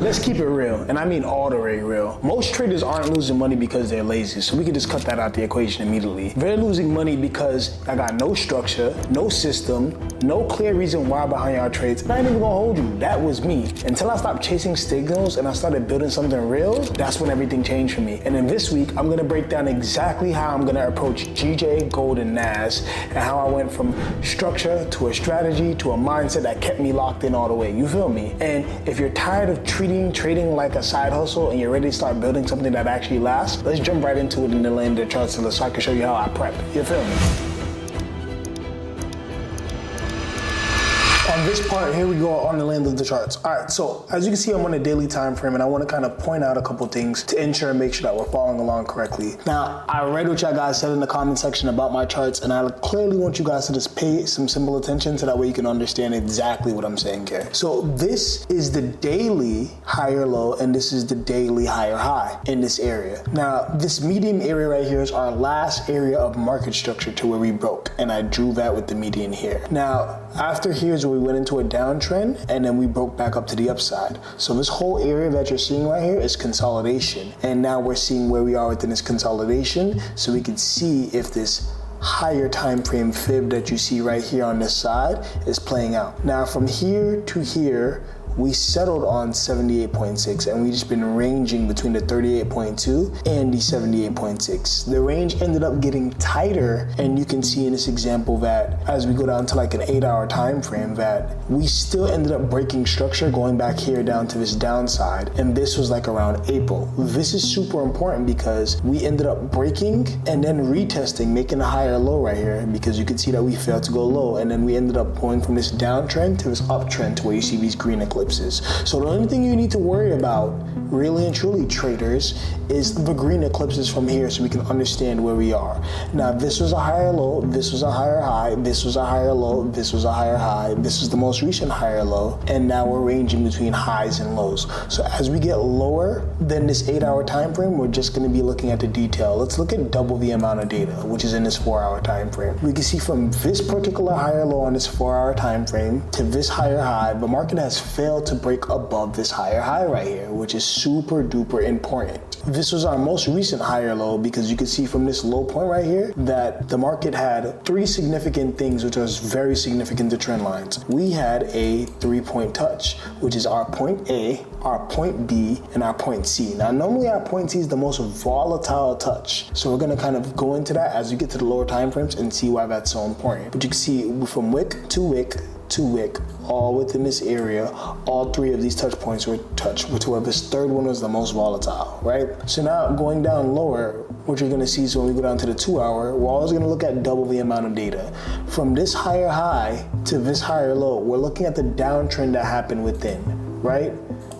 let's keep it real, and I mean all the way real. Most traders aren't losing money because they're lazy, so we can just cut that out the equation immediately. They're losing money because I got no structure, no system, no clear reason why behind our trades. And I ain't even gonna hold you, that was me. Until I stopped chasing signals and I started building something real, that's when everything changed for me. And then this week, I'm gonna break down exactly how I'm gonna approach GJ, Gold, and NAS, and how I went from structure to a strategy to a mindset that kept me locked in all the way, you feel me? And if you're tired of treating trading like a side hustle and you're ready to start building something that actually lasts, let's jump right into it and then land the charts so I can show you how I prep, you feel me? On this part, here we go on the land of the charts. All right, so as you can see, I'm on a daily time frame, and I want to kind of point out a couple things to ensure and make sure that we're following along correctly. Now, I read what y'all guys said in the comment section about my charts, and I clearly want you guys to just pay some simple attention so that way you can understand exactly what I'm saying here. So this is the daily higher low, and this is the daily higher high in this area. Now, this median area right here is our last area of market structure to where we broke, and I drew that with the median here. Now, after here's where we went into a downtrend, and then we broke back up to the upside. So this whole area that you're seeing right here is consolidation. And now we're seeing where we are within this consolidation, so we can see if this higher time frame fib that you see right here on this side is playing out. Now from here to here, we settled on 78.6, and we just been ranging between the 38.2 and the 78.6. The range ended up getting tighter, and you can see in this example that as we go down to like an 8-hour time frame, that we still ended up breaking structure going back here down to this downside, and this was like around April. This is super important because we ended up breaking and then retesting, making a higher low right here, because you can see that we failed to go low, and then we ended up going from this downtrend to this uptrend to where you see these green eclipses. So the only thing you need to worry about, really and truly traders, is the green eclipses from here, so we can understand where we are. Now this was a higher low, this was a higher high, this was a higher low, this was a higher high, this is the most recent higher low, and now we're ranging between highs and lows. So as we get lower than this 8-hour time frame, we're just going to be looking at the detail. Let's look at double the amount of data, which is in this 4-hour time frame. We can see from this particular higher low on this 4-hour time frame to this higher high, the market has failed to break above this higher high right here, which is super duper important. This was our most recent higher low, because you can see from this low point right here that the market had 3 significant things which was very significant to trend lines. We had a 3-point touch, which is our point A, our point B, and our point C. Now normally our point C is the most volatile touch, so we're going to kind of go into that as we get to the lower time frames and see why that's so important. But you can see from wick to wick to wick, all within this area, all 3 of these touch points were touched, which where this third one was the most volatile, right? So now going down lower, what you're gonna see is when we go down to the 2-hour, we're always gonna look at double the amount of data. From this higher high to this higher low, we're looking at the downtrend that happened within, right?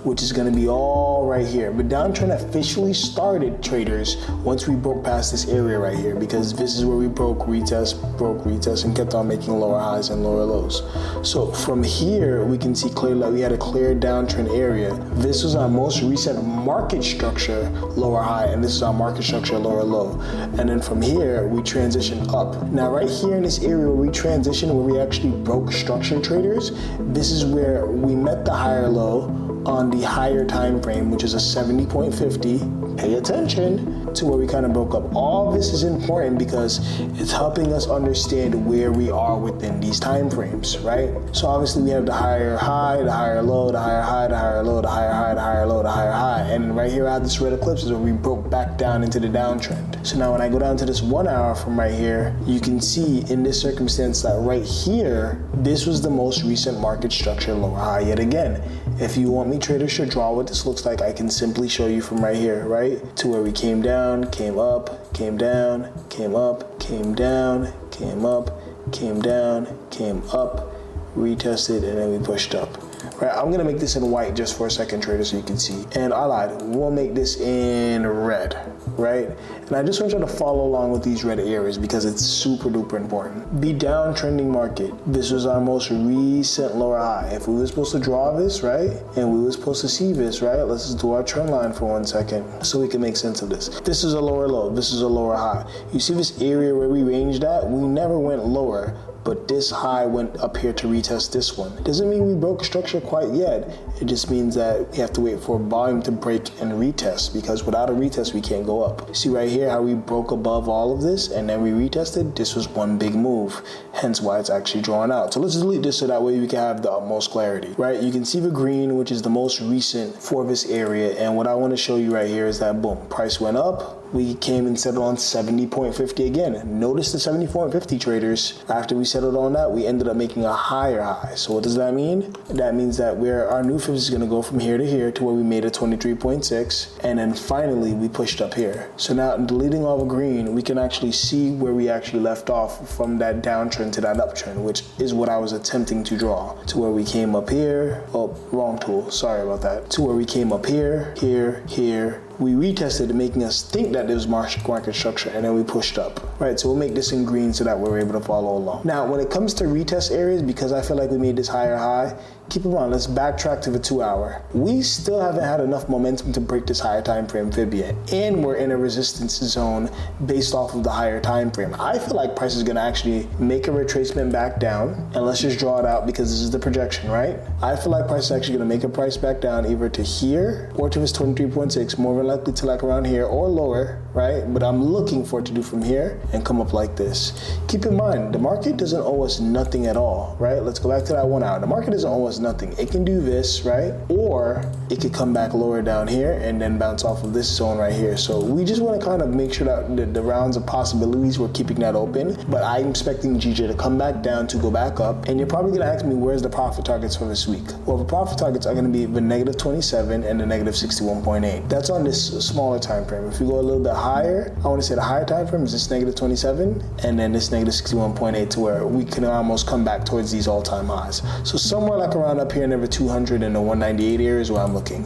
Which is going to be all right here. But downtrend officially started, traders, once we broke past this area right here, because this is where we broke, retest, and kept on making lower highs and lower lows. So from here, we can see clearly that we had a clear downtrend area. This was our most recent market structure, lower high, and this is our market structure, lower low. And then from here, we transitioned up. Now right here in this area where we transitioned, where we actually broke structure, traders, this is where we met the higher low on the higher time frame, which is a 70.50. Pay attention to where we kind of broke up. All this is important because it's helping us understand where we are within these time frames, right? So obviously we have the higher high, the higher low, the higher high, the higher low, the higher high, the higher low, the higher high. And right here I have this red eclipse is where we broke back down into the downtrend. So now when I go down to this 1 hour from right here, you can see in this circumstance that right here, this was the most recent market structure lower high yet again. If you want me traders to draw what this looks like, I can simply show you from right here, right? To where we came down, came up, came down, came up, came down, came up, came down, came up, retested, and then we pushed up. Right, I'm gonna make this in white just for a second, traders, so you can see. And I lied, we'll make this in red, right? And I just want you to follow along with these red areas because it's super duper important. The downtrending market, this was our most recent lower high. If we were supposed to draw this, right? And we were supposed to see this, right? Let's just do our trend line for 1 second so we can make sense of this. This is a lower low, this is a lower high. You see this area where we ranged at? We never went lower, but this high went up here to retest this one. Doesn't mean we broke structure quite yet. It just means that we have to wait for volume to break and retest, because without a retest, we can't go up. See right here how we broke above all of this and then we retested? This was one big move, hence why it's actually drawn out. So let's delete this so that way we can have the utmost clarity, right? You can see the green, which is the most recent for this area. And what I want to show you right here is that boom, price went up. We came and settled on 70.50 again. Notice the 70.50 traders. After we settled on that, we ended up making a higher high. So what does that mean? That means that our new fibs is going to go from here to here to where we made a 23.6, and then finally we pushed up here. So now deleting all the green, we can actually see where we actually left off from that downtrend to that uptrend, which is what I was attempting to draw, to where we came up here. Oh, wrong tool. Sorry about that. To where we came up here, here. We retested, making us think that there was market structure, and then we pushed up, right? So we'll make this in green so that we're able to follow along. Now, when it comes to retest areas, because I feel like we made this higher high, keep in mind, let's backtrack to the 2 hour. We still haven't had enough momentum to break this higher time frame fib yet, and we're in a resistance zone based off of the higher time frame. I feel like price is gonna actually make a retracement back down, and let's just draw it out because this is the projection, right? I feel like price is actually gonna make a price back down either to here or to this 23.6, more than likely to like around here or lower, right? But I'm looking for it to do from here and come up like this. Keep in mind, the market doesn't owe us nothing at all, right? Let's go back to that 1 hour. The market doesn't owe us nothing. It can do this, right? Or it could come back lower down here and then bounce off of this zone right here. So we just want to kind of make sure that the rounds of possibilities, we're keeping that open. But I'm expecting GJ to come back down to go back up. And you're probably going to ask me, where's the profit targets for this week? Well, the profit targets are going to be the negative 27 and the negative 61.8. That's on this smaller time frame. If we go a little bit higher, I want to say the higher time frame is this negative 27 and then this negative 61.8, to where we can almost come back towards these all-time highs. So somewhere like around up here in the 200 and the 198 area is where I'm looking.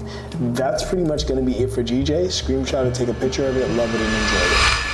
That's pretty much going to be it for GJ. Screenshot it, take a picture of it, love it, and enjoy it.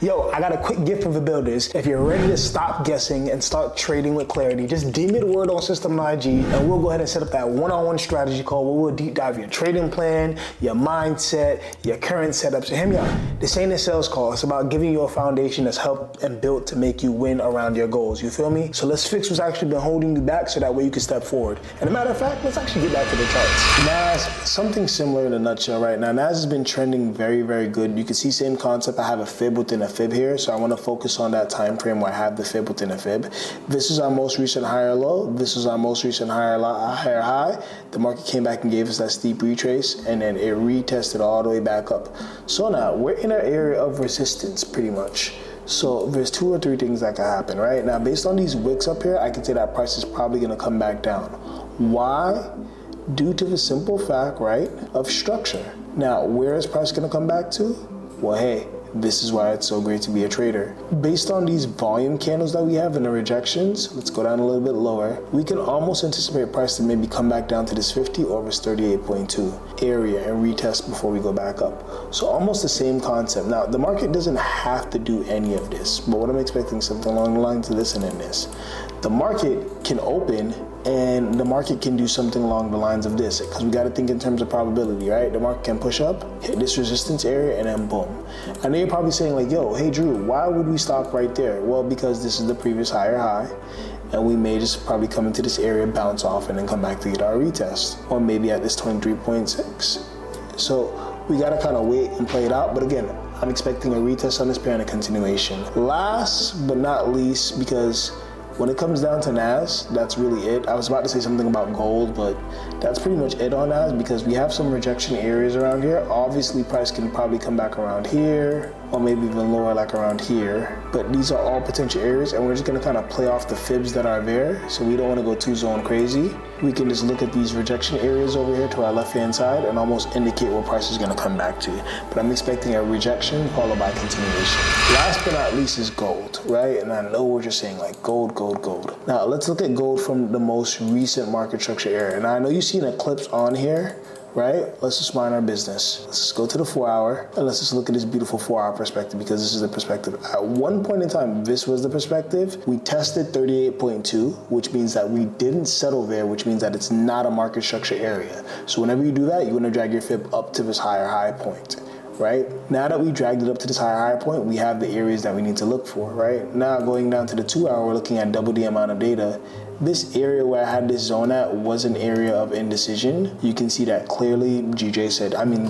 Yo, I got a quick gift for the builders. If you're ready to stop guessing and start trading with clarity, just DM me the word on System IG, and we'll go ahead and set up that one-on-one strategy call where we'll deep dive your trading plan, your mindset, your current setups. So hear me out. This ain't a sales call. It's about giving you a foundation that's helped and built to make you win around your goals. You feel me? So let's fix what's actually been holding you back so that way you can step forward. And a matter of fact, let's actually get back to the charts. NAS, something similar in a nutshell right now. NAS has been trending very, very good. You can see same concept. I have a fib within a fib here, so I want to focus on that time frame where I have the fib within a fib. This is our most recent higher low. This is our most recent higher high. The market came back and gave us that steep retrace, and then it retested all the way back up. So now we're in our area of resistance pretty much. So there's 2 or 3 things that can happen, right? Now, based on these wicks up here, I can say that price is probably going to come back down. Why? Due to the simple fact, right, of structure. Now, where is price going to come back to? Well, hey, this is why it's so great to be a trader. Based on these volume candles that we have and the rejections, let's go down a little bit lower. We can almost anticipate price to maybe come back down to this 50 or this 38.2 area and retest before we go back up. So almost the same concept. Now, the market doesn't have to do any of this, but what I'm expecting is something along the lines of this and then this. The market can open and the market can do something along the lines of this, because we got to think in terms of probability, right? The market can push up, hit this resistance area, and then boom. I know you're probably saying like, yo, hey Drew, why would we stop right there? Well, because this is the previous higher high, and we may just probably come into this area, bounce off, and then come back to get our retest, or maybe at this 23.6. So we got to kind of wait and play it out. But again, I'm expecting a retest on this pair and a continuation. Last but not least, because when it comes down to NAS, that's really it. I was about to say something about gold, but that's pretty much it on NAS, because we have some rejection areas around here. Obviously, price can probably come back around here, or maybe even lower like around here. But these are all potential areas, and we're just gonna kind of play off the fibs that are there, so we don't wanna go too zone crazy. We can just look at these rejection areas over here to our left-hand side and almost indicate what price is gonna come back to. But I'm expecting a rejection followed by continuation. Last but not least is gold, right? And I know we're just saying like gold. Now let's look at gold from the most recent market structure area. Now I know you see an eclipse on here, right? Let's just mind our business. Let's just go to the 4 hour and let's just look at this beautiful 4 hour perspective, because this is the perspective. At one point in time, this was the perspective. We tested 38.2, which means that we didn't settle there, which means that it's not a market structure area. So whenever you do that, you want to drag your fib up to this higher high point. right? Now that we dragged it up to this higher point, we have the areas that we need to look for, right? Now going down to the 2 hour, we're looking at double the amount of data. This area where I had this zone at was an area of indecision. You can see that clearly.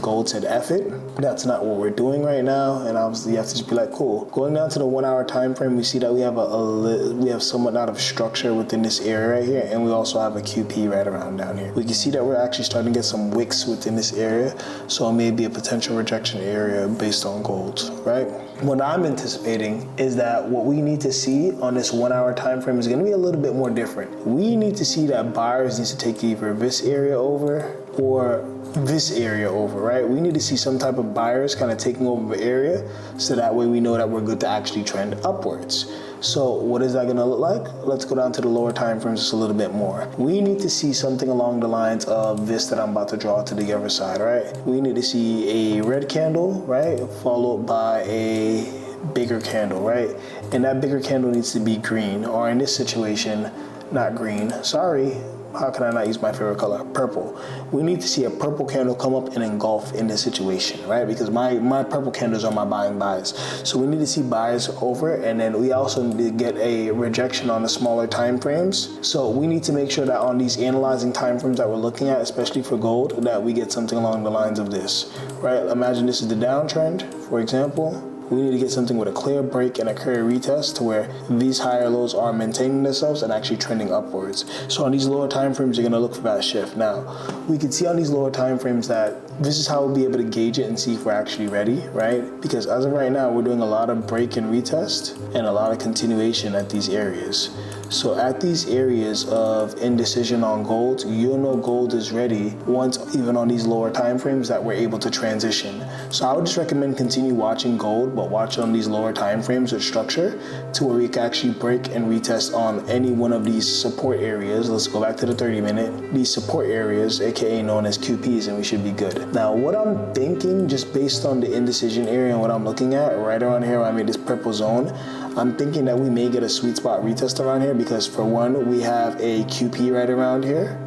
Gold said F it. That's not what we're doing right now. And obviously you have to just be like, cool. Going down to the 1 hour time frame, we see that we have somewhat not of structure within this area right here. And we also have a QP right around down here. We can see that we're actually starting to get some wicks within this area. So it may be a potential rejection area based on gold, right? What I'm anticipating is that what we need to see on this 1 hour time frame is going to be a little bit more different. We need to see that buyers need to take either this area over or this area over, right? We need to see some type of buyers kind of taking over the area so that way we know that we're good to actually trend upwards. So what is that going to look like? Let's go down to the lower time frames just a little bit more. We need to see something along the lines of this that I'm about to draw to the other side, right? We need to see a red candle, right? Followed by a bigger candle, right? And that bigger candle needs to be green, or in this situation, not green. Sorry. How can I not use my favorite color? Purple. We need to see a purple candle come up and engulf in this situation, right? Because my purple candles are my buying buys. So we need to see buys over, and then we also need to get a rejection on the smaller time frames. So we need to make sure that on these analyzing time frames that we're looking at, especially for gold, that we get something along the lines of this, right? Imagine this is the downtrend, for example. We need to get something with a clear break and a clear retest to where these higher lows are maintaining themselves and actually trending upwards. So on these lower time frames, you're going to look for that shift. Now, we can see on these lower time frames that this is how we'll be able to gauge it and see if we're actually ready, right? Because as of right now, we're doing a lot of break and retest and a lot of continuation at these areas. So at these areas of indecision on gold, you'll know gold is ready once, even on these lower time frames, that we're able to transition. So I would just recommend continue watching gold, but watch on these lower time frames with structure to where we can actually break and retest on any one of these support areas. Let's go back to the 30-minute. These support areas, aka known as QPs, and we should be good. Now, what I'm thinking, just based on the indecision area and what I'm looking at right around here, where I made this purple zone, I'm thinking that we may get a sweet spot retest around here because for one, we have a QP right around here.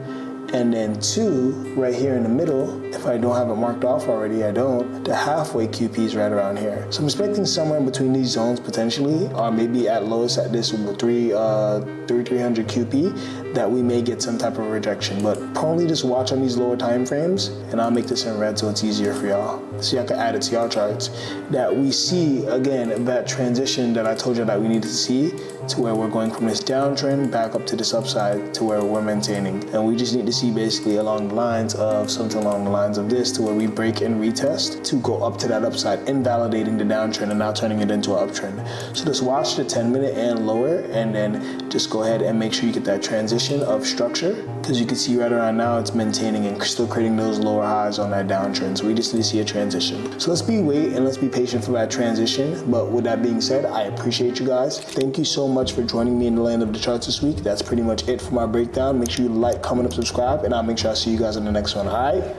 And then two, right here in the middle, if I don't have it marked off already, I don't, the halfway QP is right around here. So I'm expecting somewhere in between these zones potentially, or maybe at lowest at this 300 QP, that we may get some type of rejection. But probably just watch on these lower time frames, and I'll make this in red so it's easier for y'all. So y'all can add it to y'all charts. That we see, again, that transition that I told you that we needed to see to where we're going from this downtrend back up to this upside to where we're maintaining. And we just need to see basically along the lines of something along the lines of this to where we break and retest to go up to that upside, invalidating the downtrend and now turning it into an uptrend. So just watch the 10-minute and lower, and then just go ahead and make sure you get that transition of structure, because you can see right around now it's maintaining and still creating those lower highs on that downtrend. So we just need to see a transition. So let's wait and let's be patient for that transition. But with that being said, I appreciate you guys. Thank you so much for joining me in the land of the charts this week. That's pretty much it for my breakdown. Make sure you like, comment, and subscribe, and I'll make sure I see you guys in the next one. All right?